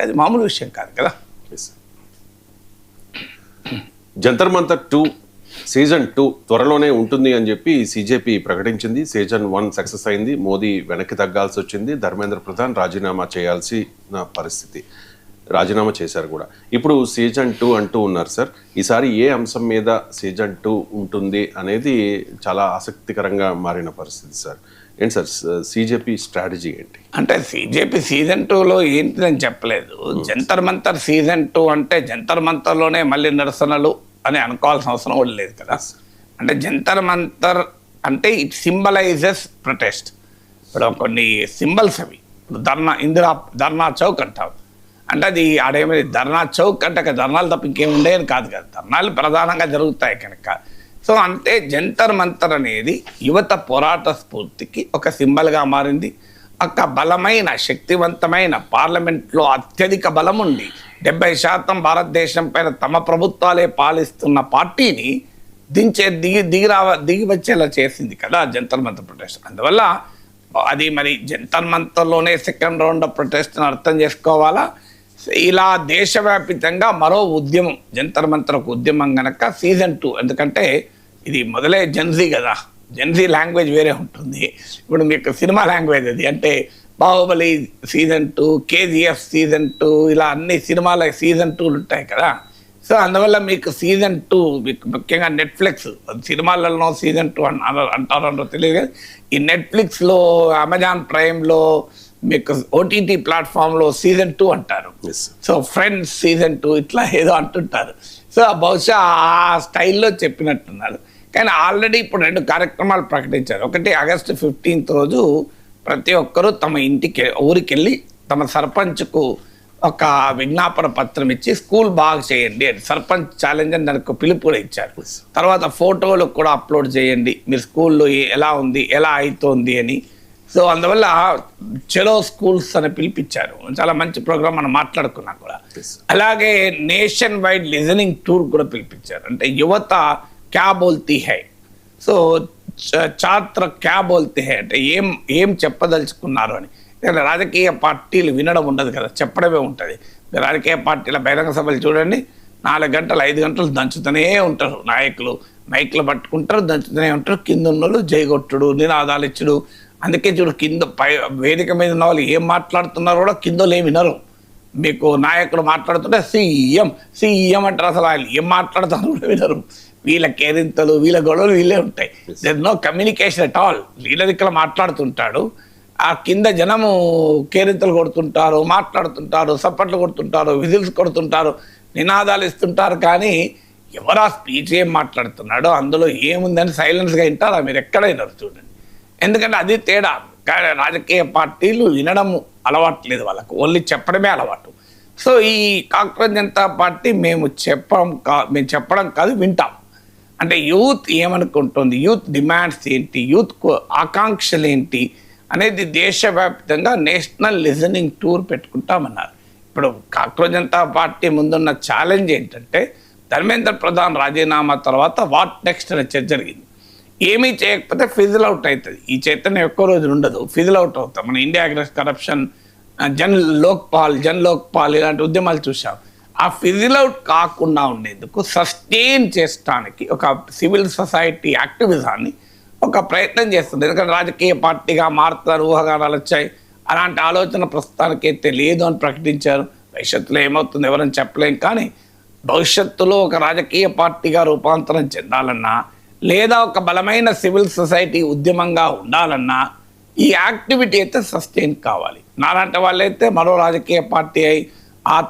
అది మామూలు విషయం కాదు కదా. జంతర్ మంతర్ 2 సీజన్ 2 త్వరలోనే ఉంటుంది అని చెప్పి సిజేపీ ప్రకటించింది. సీజన్ 1 సక్సెస్ అయింది. మోదీ వెనక్కి తగ్గాల్సి వచ్చింది. ధర్మేంద్ర ప్రధాన్ రాజీనామా చేయాల్సిన పరిస్థితి, రాజీనామా చేశారు కూడా. ఇప్పుడు సీజన్ 2 అంటూ ఉన్నారు సార్. ఈసారి ఏ అంశం మీద సీజన్ 2 ఉంటుంది అనేది చాలా ఆసక్తికరంగా మారిన పరిస్థితి సార్. ఏంటి సార్ సిజేపీ స్ట్రాటజీ ఏంటి? అంటే సిజేపీ సీజన్ 2లో ఏంటిదని చెప్పలేదు. జంతర్ మంతర్ సీజన్ 2 అంటే జంతర్ మంతర్లోనే మళ్ళీ నిరసనలు అని అనుకోవాల్సిన అవసరం కూడా లేదు కదా. అంటే జంతర్ మంతర్ అంటే ఇట్ సింబలైజెస్ ప్రొటెస్ట్. ఇప్పుడు కొన్ని సింబల్స్ అవి. ఇప్పుడు ధర్నా చౌక్ అంటాం. అంటే అది ఆడేమైంది ధర్నా చౌక్ అంటే ధర్నాలు తప్ప ఇంకేం ఉండేది కాదు కదా. ధర్నాలు ప్రధానంగా జరుగుతాయి కనుక. సో అంటే జంతర్ మంతర్ అనేది యువత పోరాట స్ఫూర్తికి ఒక సింబల్గా మారింది. ఒక బలమైన శక్తివంతమైన పార్లమెంట్లో అత్యధిక బలం ఉండి 70% భారతదేశం పైన తమ ప్రభుత్వాలే పాలిస్తున్న పార్టీని దిగి వచ్చేలా చేసింది కదా జంతర్ మంతర్ ప్రొటెస్ట్. అందువల్ల అది మరి జంతర్ మంతర్లోనే సెకండ్ రౌండ్ ఆఫ్ ప్రొటెస్ట్ని అర్థం చేసుకోవాలా, ఇలా దేశవ్యాప్తంగా మరో ఉద్యమం జంతర్ మంతర్ ఒక ఉద్యమం కనుక సీజన్ 2. ఎందుకంటే ఇది మొదలే జెన్జీ కదా, జెన్జీ లాంగ్వేజ్ వేరే ఉంటుంది. ఇప్పుడు మీకు సినిమా లాంగ్వేజ్ అది. అంటే బాహుబలి సీజన్ 2, కేజీఎఫ్ సీజన్ 2, ఇలా అన్ని సినిమాల సీజన్ 2లు ఉంటాయి కదా. సో అందువల్ల మీకు సీజన్ 2 మీకు ముఖ్యంగా నెట్ఫ్లిక్స్ సినిమాలలో సీజన్ 2 అంటారో తెలియదు కదా. ఈ నెట్ఫ్లిక్స్లో, అమెజాన్ ప్రైమ్లో, మీకు ఓటీటీ ప్లాట్ఫామ్లో సీజన్ 2 అంటారు. సో ఫ్రెండ్స్ సీజన్ 2 ఇట్లా ఏదో అంటుంటారు. సో బహుశా ఆ స్టైల్లో చెప్పినట్టున్నారు. కానీ ఆల్రెడీ ఇప్పుడు 2 కార్యక్రమాలు ప్రకటించారు. ఒకటి ఆగస్టు 15 రోజు ప్రతి ఒక్కరూ తమ ఊరికి వెళ్ళి తమ సర్పంచ్కు ఒక విజ్ఞాపన పత్రం ఇచ్చి స్కూల్ బాగా చేయండి అని సర్పంచ్ ఛాలెంజ్ అని దానికి పిలుపు కూడా ఇచ్చారు. తర్వాత ఫోటోలు కూడా అప్లోడ్ చేయండి మీరు స్కూల్లో ఎలా ఉంది, ఎలా అవుతోంది అని. సో అందువల్ల చలో స్కూల్స్ అని పిలిపించారు. చాలా మంచి ప్రోగ్రామ్ మనం మాట్లాడుకున్నాం కూడా. అలాగే నేషన్ వైడ్ లిజనింగ్ టూర్ కూడా పిలిపించారు. అంటే యువత క్యా బోల్తీ హై, సో ఛాత్ర క్యా బోల్తీ హై అంటే ఏం చెప్పదలుచుకున్నారు అని. రాజకీయ పార్టీలు వినడం ఉండదు కదా, చెప్పడమే ఉంటుంది. రాజకీయ పార్టీల బహిరంగ సభలు చూడండి, 4 గంటలు 5 గంటలు దంచుతూనే ఉంటారు నాయకులు. మైక్లు పట్టుకుంటారు, దంచుతూనే ఉంటారు. కింద ఉన్నోళ్ళు జైగొట్టుడు, నినాదాలు ఇచ్చుడు. అందుకే చూడు కింద వేదిక మీద ఉన్న వాళ్ళు ఏం మాట్లాడుతున్నారో కూడా కిందలు ఏమి వినరు. మీకు నాయకుడు మాట్లాడుతుంటే సీఎం అంటారు. అసలు వాళ్ళు ఏం మాట్లాడుతారో కూడా వినరు. వీళ్ళ కేరింతలు, వీళ్ళ గొడవలు వీళ్ళే ఉంటాయి. There no communication at all. వీళ్ళ దిక్కుల మాట్లాడుతుంటాడు, ఆ కింద జనము కేరింతలు కొడుతుంటారు, మాట్లాడుతుంటారు, సప్పట్లు కొడుతుంటారు, విజిల్స్ కొడుతుంటారు, నినాదాలు ఇస్తుంటారు. కానీ ఎవరు ఆ స్పీచ్ ఏం మాట్లాడుతున్నాడో అందులో ఏముందని సైలెన్స్గా వింటారా మీరు ఎక్కడైనా చూడండి. ఎందుకంటే అది తేడా. కానీ రాజకీయ పార్టీలు వినడం అలవాట్లేదు వాళ్ళకు, ఓన్లీ చెప్పడమే అలవాటు. సో ఈ కాంగ్రెస్ జనతా పార్టీ మేము చెప్పడం కాదు, వింటాం. అంటే యూత్ ఏమనుకుంటుంది, యూత్ డిమాండ్స్ ఏంటి, యూత్ ఆకాంక్షలు ఏంటి అనేది దేశవ్యాప్తంగా నేషనల్ లిజనింగ్ టూర్ పెట్టుకుంటామన్నారు. ఇప్పుడు కాంగ్రెస్ జనతా పార్టీ ముందున్న ఛాలెంజ్ ఏంటంటే ధర్మేంద్ర ప్రధాన్ రాజీనామా తర్వాత వాట్ నెక్స్ట్ అనే చర్చ జరిగింది. ఏమీ చేయకపోతే ఫిజిల్ అవుట్ అవుతుంది. ఈ చైతన్యం ఎక్కువ రోజులు ఉండదు, ఫిజిల్ అవుట్ అవుతాం. మన India against corruption, Jan Lokpal ఇలాంటి ఉద్యమాలు చూసాం. ఆ ఫిజిల్ అవుట్ కాకుండా ఉండేందుకు సస్టైన్ చేయడానికి ఒక సివిల్ సొసైటీ యాక్టివిజాన్ని ఒక ప్రయత్నం చేస్తుంది. ఎందుకంటే రాజకీయ పార్టీగా మారుతారు, ఊహాగానాలు వచ్చాయి. అలాంటి ఆలోచన ప్రస్తుతానికైతే లేదు అని ప్రకటించారు. భవిష్యత్తులో ఏమవుతుందో ఎవరని చెప్పలేం. కానీ భవిష్యత్తులో ఒక రాజకీయ పార్టీగా రూపాంతరం చెందాలన్నా, లేదా ఒక బలమైన సివిల్ సొసైటీ ఉద్యమంగా ఉండాలన్నా ఈ యాక్టివిటీ అయితే సస్టైన్ కావాలి. నాలాంటి వాళ్ళైతే మరో రాజకీయ పార్టీ అయి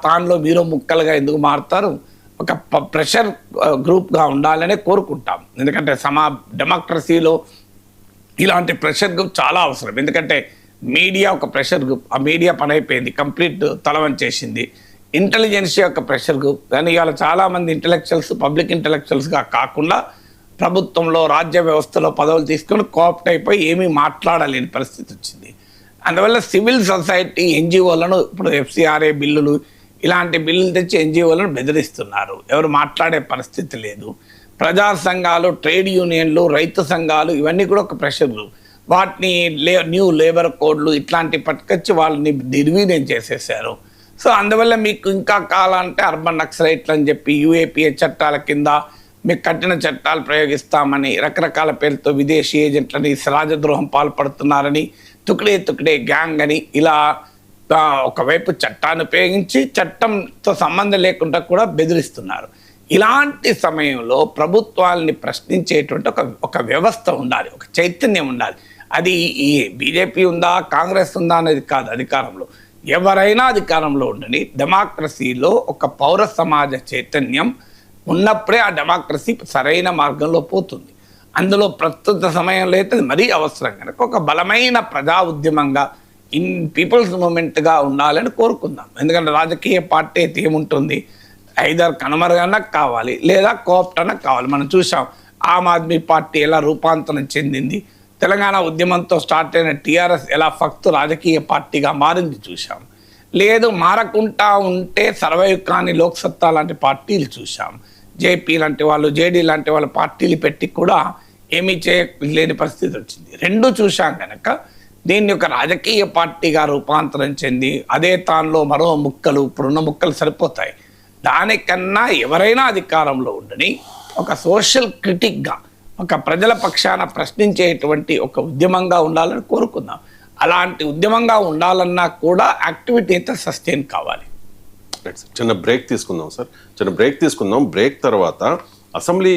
తానులో మీరు ముక్కలుగా ఎందుకు మారుతారు, ఒక ప్రెషర్ గ్రూప్గా ఉండాలనే కోరుకుంటాం. ఎందుకంటే డెమోక్రసీలో ఇలాంటి ప్రెషర్ గ్రూప్ చాలా అవసరం. ఎందుకంటే మీడియా ఒక ప్రెషర్ గ్రూప్, ఆ మీడియా పని అయిపోయింది, కంప్లీట్ తలవంచేసింది. ఇంటెలిజెన్సీ యొక్క ప్రెషర్ గ్రూప్. కానీ ఇవాళ చాలామంది ఇంటలెక్చువల్స్ పబ్లిక్ ఇంటలెక్చువల్స్గా కాకుండా ప్రభుత్వంలో రాజ్య వ్యవస్థలో పదవులు తీసుకొని కోఆప్ట్ అయిపోయి ఏమీ మాట్లాడలేని పరిస్థితి వచ్చింది. అందువల్ల సివిల్ సొసైటీ ఎన్జిఓలను ఇప్పుడు FCRA బిల్లులు ఇలాంటి బిల్లులు తెచ్చి ఎన్జిఓలను బెదిరిస్తున్నారు. ఎవరు మాట్లాడే పరిస్థితి లేదు. ప్రజా సంఘాలు, ట్రేడ్ యూనియన్లు, రైతు సంఘాలు ఇవన్నీ కూడా ఒక ప్రెషర్ గ్రూప్. వాటిని న్యూ లేబర్ కోడ్లు ఇట్లాంటి పట్టుకొచ్చి వాళ్ళని నిర్వీర్యం చేసేసారు. సో అందువల్ల మీకు ఇంకా కావాలంటే అర్బన్ నక్సలైట్లు అని చెప్పి యూఏపీఏ చట్టాల కింద మీకు కఠిన చట్టాలు ప్రయోగిస్తామని రకరకాల పేరుతో విదేశీ ఏజెంట్లని రాజద్రోహం పాల్పడుతున్నారని తుక్డే గ్యాంగ్ అని ఇలా ఒకవైపు చట్టాన్ని ఉపయోగించి చట్టంతో సంబంధం లేకుండా కూడా బెదిరిస్తున్నారు. ఇలాంటి సమయంలో ప్రభుత్వాలని ప్రశ్నించేటువంటి ఒక వ్యవస్థ ఉండాలి, ఒక చైతన్యం ఉండాలి. అది ఈ బీజేపీ ఉందా కాంగ్రెస్ ఉందా అనేది కాదు, అధికారంలో ఎవరైనా అధికారంలో ఉండని డెమోక్రసీలో ఒక పౌర సమాజ చైతన్యం ఉన్నప్పుడే ఆ డెమోక్రసీ సరైన మార్గంలో పోతుంది. అందులో ప్రస్తుత సమయంలో అయితే మరీ అవసరం కనుక ఒక బలమైన ప్రజా ఉద్యమంగా పీపుల్స్ మూమెంట్గా ఉండాలని కోరుకుందాం. ఎందుకంటే రాజకీయ పార్టీ అయితే ఏముంటుంది, ఐదర్ కనుమరుగన్నా కావాలి లేదా కోఆప్ట్ అన్న కావాలి. మనం చూసాం ఆమ్ ఆద్మీ పార్టీ ఎలా రూపాంతరం చెందింది, తెలంగాణ ఉద్యమంతో స్టార్ట్ అయిన టీఆర్ఎస్ ఎలా ఫక్తు రాజకీయ పార్టీగా మారింది చూసాం. లేదు మారకుండా ఉంటే సర్వైవ్ కాని లోక్సత్తా లాంటి పార్టీలు చూసాం. జేపీ లాంటి వాళ్ళు, జేడీ లాంటి వాళ్ళ పార్టీలు పెట్టి కూడా ఏమీ చేయలేని పరిస్థితి వచ్చింది. రెండు చూసాం కనుక దీన్ని ఒక రాజకీయ పార్టీగా రూపాంతరం చెంది అదే తానులో మరో ముక్కలు, ఇప్పుడున్న ముక్కలు సరిపోతాయి. దానికన్నా ఎవరైనా అధికారంలో ఉండని ఒక సోషల్ క్రిటిక్గా, ఒక ప్రజల పక్షాన ప్రశ్నించేటువంటి ఒక ఉద్యమంగా ఉండాలని కోరుకుందాం. అలాంటి ఉద్యమంగా ఉండాలన్నా కూడా యాక్టివిటీ అయితే సస్టైన్ కావాలి. చిన్న బ్రేక్ తీసుకుందాం సార్, చిన్న బ్రేక్ తీసుకుందాం. బ్రేక్ తర్వాత అసెంబ్లీ